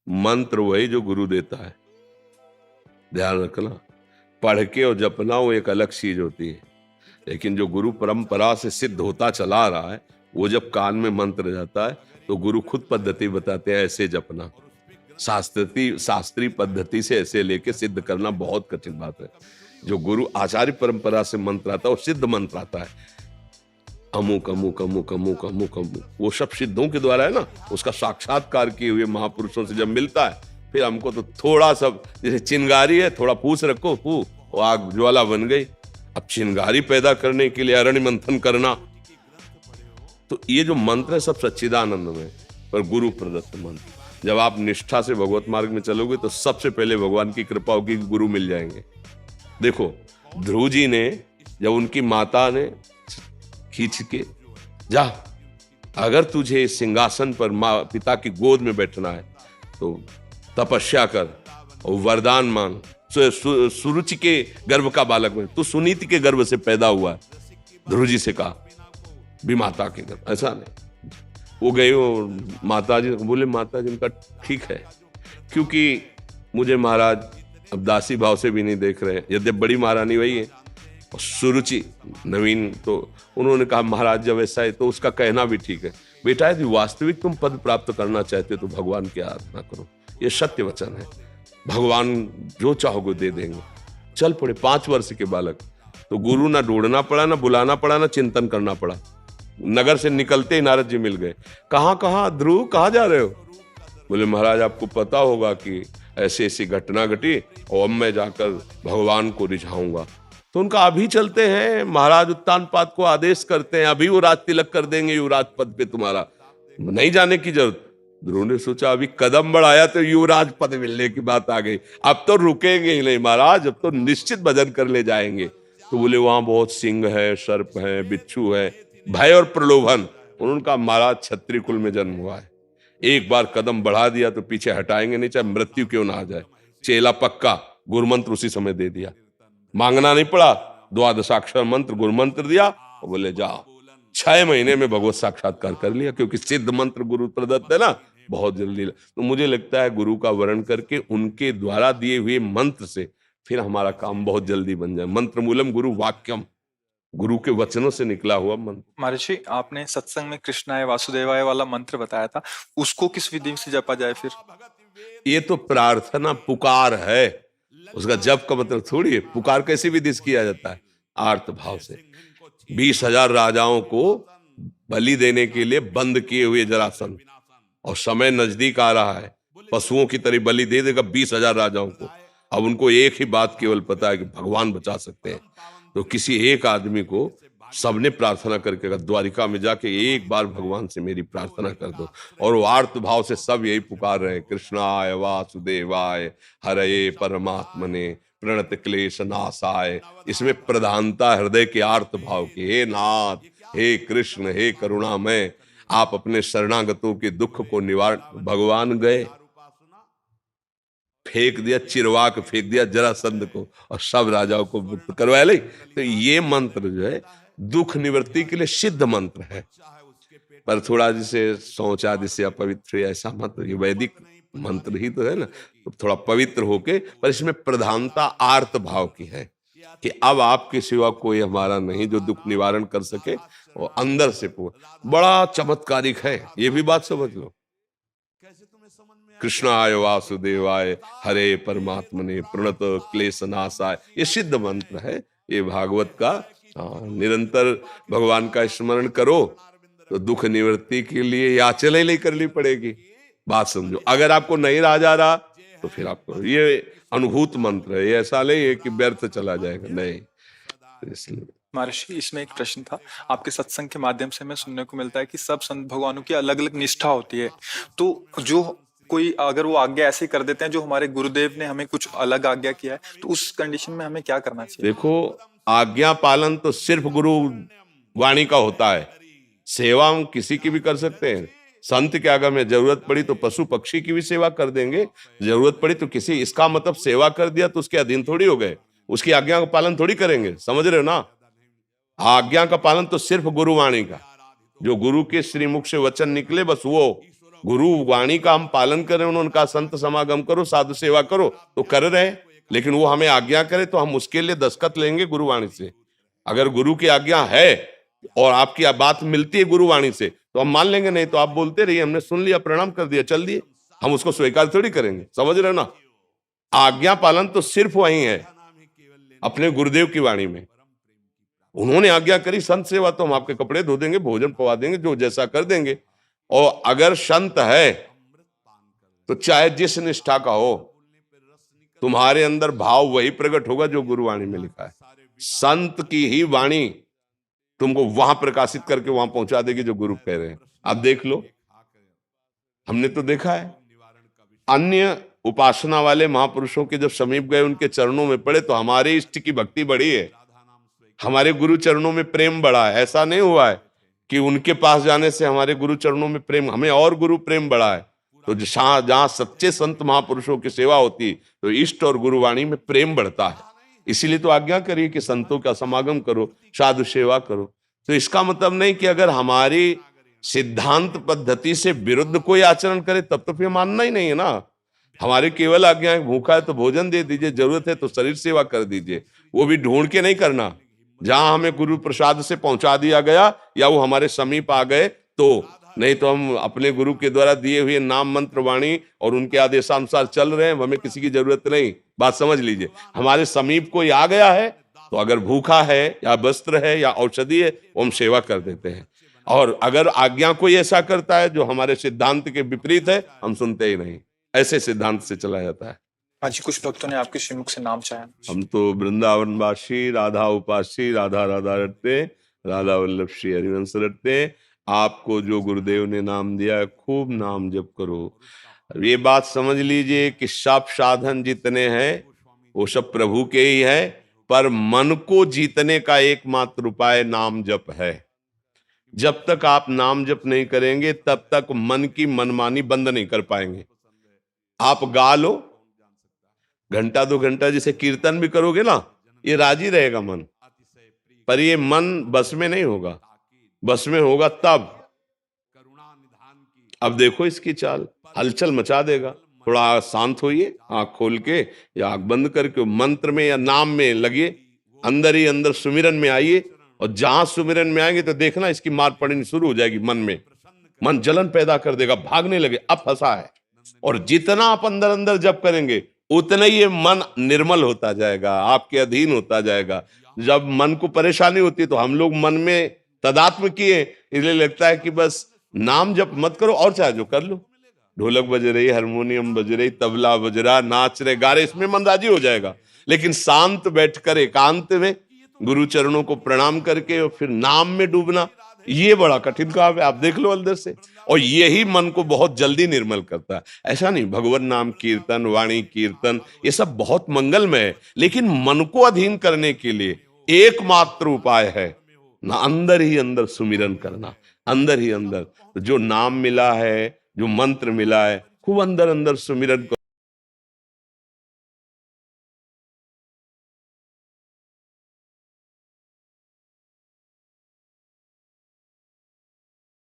मंत्र वही जो गुरु देता है, ध्यान रखना। पढ़ के और जपना वो एक अलग चीज होती है, लेकिन जो गुरु परंपरा से सिद्ध होता चला रहा है, वो जब कान में मंत्र जाता है तो गुरु खुद पद्धति बताते हैं, ऐसे जपना। शास्त्रीय पद्धति से ऐसे लेके सिद्ध करना बहुत कठिन बात है। जो गुरु आचार्य परंपरा से मंत्र आता है वो सिद्ध मंत्र आता है, अमुक अमुक अमुक अमुक अमुक अमुक, वो सब सिद्धों के द्वारा है ना। उसका साक्षात्कार किए हुए महापुरुषों से जब मिलता है, फिर हमको तो थोड़ा सब, जैसे चिंगारी है, थोड़ा पूछ रखो, वो आग ज्वाला बन गई। अब चिंगारी पैदा करने के लिए अरण्य मंथन करना, तो ये जो मंत्र है सब सच्चिदानंद में, पर गुरु प्रदत्त मंत्र। जब आप निष्ठा से भगवत मार्ग में चलोगे तो सबसे पहले भगवान की कृपा होगी, गुरु मिल जाएंगे। देखो ध्रुव जी ने, जब उनकी माता ने खींच के, जा अगर तुझे सिंहासन पर माँ पिता की गोद में बैठना है तो तपस्या कर और वरदान मांग, सुरुचि के गर्भ का बालक में, तू सुनीति के गर्भ से पैदा हुआ है, ध्रुव जी से कहा, भी माता के गर्भ। ऐसा नहीं, वो गए और माता जी बोले, माता जी उनका ठीक है, क्योंकि मुझे महाराज अब दासी भाव से भी नहीं देख रहे, यद्यप बड़ी महारानी वही है और सुरुचि नवीन, तो उन्होंने कहा महाराज जब ऐसा है तो उसका कहना भी ठीक है, बेटा यदि वास्तविक तुम पद प्राप्त करना चाहते हो तो भगवान की आराधना करो, ये सत्य वचन है, भगवान जो चाहोगे दे देंगे। चल पड़े 5 वर्ष के बालक, तो गुरु ना ढूंढना पड़ा, ना बुलाना पड़ा, ना चिंतन करना पड़ा। नगर से निकलते ही नारद जी मिल गए। कहाँ ध्रुव, कहाँ जा रहे हो? बोले महाराज आपको पता होगा कि ऐसी ऐसी घटना घटी और अब मैं जाकर भगवान को रिझाऊंगा। तो उनका अभी चलते हैं, महाराज उत्तानपाद को आदेश करते हैं, अभी वो राज तिलक कर देंगे युवराज पद पे, तुम्हारा नहीं जाने की जरूरत। ध्रुव ने सोचा अभी कदम बढ़ाया तो युवराज पद मिलने की बात आ गई, अब तो रुकेंगे ही नहीं महाराज, अब तो निश्चित भजन कर ले जाएंगे। तो बोले वहां बहुत सिंह है, सर्प है, बिच्छू है, भय और प्रलोभन। उन्होंने कहा महाराज क्षत्रिय कुल में जन्म हुआ है, एक बार कदम बढ़ा दिया तो पीछे हटाएंगे नहीं, चाहे मृत्यु क्यों ना आ जाए। चेला पक्का, गुरुमंत्र उसी समय दे दिया, मांगना नहीं पड़ा, 12 मंत्र गुरुमंत्र दिया और बोले जाओ। 6 महीने में भगवत साक्षात्कार कर लिया, क्योंकि सिद्ध मंत्र गुरु प्रदत्त है ना, बहुत जल्दी। तो मुझे लगता है गुरु का वर्ण करके उनके द्वारा दिए हुए मंत्र से फिर हमारा काम बहुत जल्दी बन जाए। मंत्र मूलम गुरु वाक्यम, गुरु के वचनों से निकला हुआ मंत्र। महर्षि आपने सत्संग में कृष्णाय वासुदेवाय वाला मंत्र बताया था, उसको किस विधि से जपा जाए फिर? ये तो प्रार्थना पुकार है, उसका जप का मतलब थोड़ी है। पुकार कैसे विधि से किया जाता है? आर्त भाव से। 20,000 राजाओं को बलि देने के लिए बंद किए हुए जरासंध, और समय नजदीक आ रहा है, पशुओं की तरह बलि दे देगा 20,000 राजाओं को। अब उनको एक ही बात केवल पता है कि भगवान बचा सकते हैं। तो किसी एक आदमी को सबने प्रार्थना करके कहा, द्वारिका में जाके एक बार भगवान से मेरी प्रार्थना कर दो। और वो आर्त भाव से सब यही पुकार रहे हैं, कृष्णाय वासुदेवाय हरये परमात्मने प्रणत क्लेश नाशाय। इसमें प्रधानता हृदय के आर्त भाव की, हे नाथ, हे कृष्ण, हे करुणामय, आप अपने शरणागतों के दुख को निवारण। भगवान गए, फेंक दिया, चिरवाक फेंक दिया जरासंध को और सब राजाओं को मुक्त करवाया। ले तो ये मंत्र जो है दुख निवृत्ति के लिए सिद्ध मंत्र है, पर थोड़ा जैसे शौचा जिसे अपवित्र, ऐसा मंत्र, ये वैदिक मंत्र ही तो है ना, तो थोड़ा पवित्र होके, पर इसमें प्रधानता आर्त भाव की है कि अब आपके सिवा कोई हमारा नहीं जो दुख निवारण कर सके, और अंदर से बड़ा चमत्कारिक है। ये भी बात समझ लो, कृष्णाय वासुदेवाय हरे परमात्मने प्रणत क्लेश नाशाय, ये सिद्ध मंत्र है। ये भागवत का निरंतर भगवान का स्मरण करो तो दुख निवृत्ति के लिए याचना ही करनी पड़ेगी। बात समझो, अगर आपको नहीं रहा जा रहा तो फिर आपको ये अनुभूत मंत्र है, ये ऐसा नहीं है कि व्यर्थ चला जाएगा, नहीं। इसलिए महर्षि इसमें एक प्रश्न था, आपके सत्संग के माध्यम से हमें सुनने को मिलता है कि सब संत भगवानों की अलग अलग निष्ठा होती है, तो जो कोई अगर वो आज्ञा ऐसे कर देते हैं जो हमारे गुरुदेव ने हमें कुछ अलग आज्ञा किया है, तो उस कंडीशन में हमें क्या करना चाहिए? देखो, आज्ञा पालन तो सिर्फ गुरु वाणी का होता है, सेवा हम किसी की भी कर सकते हैं। संत के आगे में जरूरत पड़ी तो पशु पक्षी की भी सेवा कर देंगे, जरूरत पड़ी तो किसी, इसका मतलब सेवा कर दिया तो उसके अधीन थोड़ी हो गए, उसकी आज्ञा का पालन थोड़ी करेंगे, समझ रहे हो ना। आज्ञा का पालन तो सिर्फ गुरुवाणी का, जो गुरु के श्रीमुख से वचन निकले बस वो, गुरु वाणी का हम पालन करें, उन्होंने कहा संत समागम करो, साधु सेवा करो, तो कर रहे हैं। लेकिन वो हमें आज्ञा करे तो हम उसके लिए दस्तखत लेंगे गुरुवाणी से। अगर गुरु की आज्ञा है और आपकी बात मिलती है गुरुवाणी से तो हम मान लेंगे, नहीं तो आप बोलते रहिए, हमने सुन लिया, प्रणाम कर दिया, चल दिए, हम उसको स्वीकार थोड़ी करेंगे। समझ रहे हो ना? आज्ञा पालन तो सिर्फ वही है अपने गुरुदेव की वाणी में। उन्होंने आज्ञा करी संत सेवा, तो हम आपके कपड़े धो देंगे, भोजन पवा देंगे, जो जैसा कर देंगे। और अगर संत है तो चाहे जिस निष्ठा का हो, तुम्हारे अंदर भाव वही प्रकट होगा जो गुरुवाणी में लिखा है। संत की ही वाणी तुमको वहां प्रकाशित करके वहां पहुंचा देगी जो गुरु कह रहे हैं। आप देख लो, हमने तो देखा है अन्य उपासना वाले महापुरुषों के जब समीप गए, उनके चरणों में पड़े, तो हमारे इष्ट की भक्ति बढ़ी है, हमारे गुरु चरणों में प्रेम बढ़ा है। ऐसा नहीं हुआ है कि उनके पास जाने से हमारे गुरु चरणों में प्रेम, हमें और गुरु प्रेम बढ़ा है। तो जहां सच्चे संत महापुरुषों की सेवा होती तो इष्ट और गुरुवाणी में प्रेम बढ़ता है। इसीलिए तो आज्ञा करिए कि संतों का समागम करो, साधु सेवा करो। तो इसका मतलब नहीं कि अगर हमारी सिद्धांत पद्धति से विरुद्ध कोई आचरण करे तब तो फिर मानना ही नहीं है ना। हमारी केवल आज्ञा है, भूखा है तो भोजन दे दीजिए, जरूरत है तो शरीर सेवा कर दीजिए, वो भी ढूंढ के नहीं करना। जहां हमें गुरु प्रसाद से पहुंचा दिया गया या वो हमारे समीप आ गए तो, नहीं तो हम अपने गुरु के द्वारा दिए हुए नाम मंत्र वाणी और उनके आदेशानुसार चल रहे हैं, हमें किसी की जरूरत नहीं। बात समझ लीजिए, हमारे समीप कोई आ गया है तो अगर भूखा है या वस्त्र है या औषधि है, वो हम सेवा कर देते हैं। और अगर आज्ञा कोई ऐसा करता है जो हमारे सिद्धांत के विपरीत है, हम सुनते ही नहीं। ऐसे सिद्धांत से चला जाता है। हाँ जी, कुछ भक्तों ने आपके श्रीमुख से नाम चाहा। हम तो वृंदावनवासी, राधा उपासी, राधा राधा रटते, राधा वल्लभ श्री हरिवंश रटते। आपको जो गुरुदेव ने नाम दिया है, खूब नाम जप करो। ये बात समझ लीजिए कि सब साधन जितने हैं वो सब प्रभु के ही है, पर मन को जीतने का एकमात्र उपाय नाम जप है। जब तक आप नाम जप नहीं करेंगे तब तक मन की मनमानी बंद नहीं कर पाएंगे। आप गा लो, घंटा 2 घंटा जैसे कीर्तन भी करोगे ना, ये राजी रहेगा मन, पर ये मन बस में नहीं होगा। बस में होगा तब। अब देखो इसकी चाल, हलचल मचा देगा। थोड़ा शांत होइए, आंख खोल के या आंख बंद करके मंत्र में या नाम में लगिए, अंदर ही अंदर सुमिरन में आइए। और जहां सुमिरन में आएंगे तो देखना इसकी मार पड़नी शुरू हो जाएगी मन में। मन जलन पैदा कर देगा, भागने लगे, अब फंसा है। और जितना आप अंदर अंदर जप करेंगे उतना ही ये मन निर्मल होता जाएगा, आपके अधीन होता जाएगा। जब मन को परेशानी होती है तो हम लोग मन में तदात्म किए, इसलिए लगता है कि बस नाम जप मत करो, और चाहे जो कर लो। ढोलक बज रही, हारमोनियम बज रही, तबला बज रहा, नाच रहे, गा रहे, इसमें मन राजी हो जाएगा। लेकिन शांत बैठकर एकांत में गुरु चरणों को प्रणाम करके और फिर नाम में डूबना, ये बड़ा कठिन काम है। आप देख लो अंदर से, और यही मन को बहुत जल्दी निर्मल करता है। ऐसा नहीं, भगवान नाम कीर्तन, वाणी कीर्तन, ये सब बहुत मंगलमय है, लेकिन मन को अधीन करने के लिए एकमात्र उपाय है ना, अंदर ही अंदर सुमिरन करना। अंदर ही अंदर जो नाम मिला है, जो मंत्र मिला है, खूब अंदर अंदर सुमिरन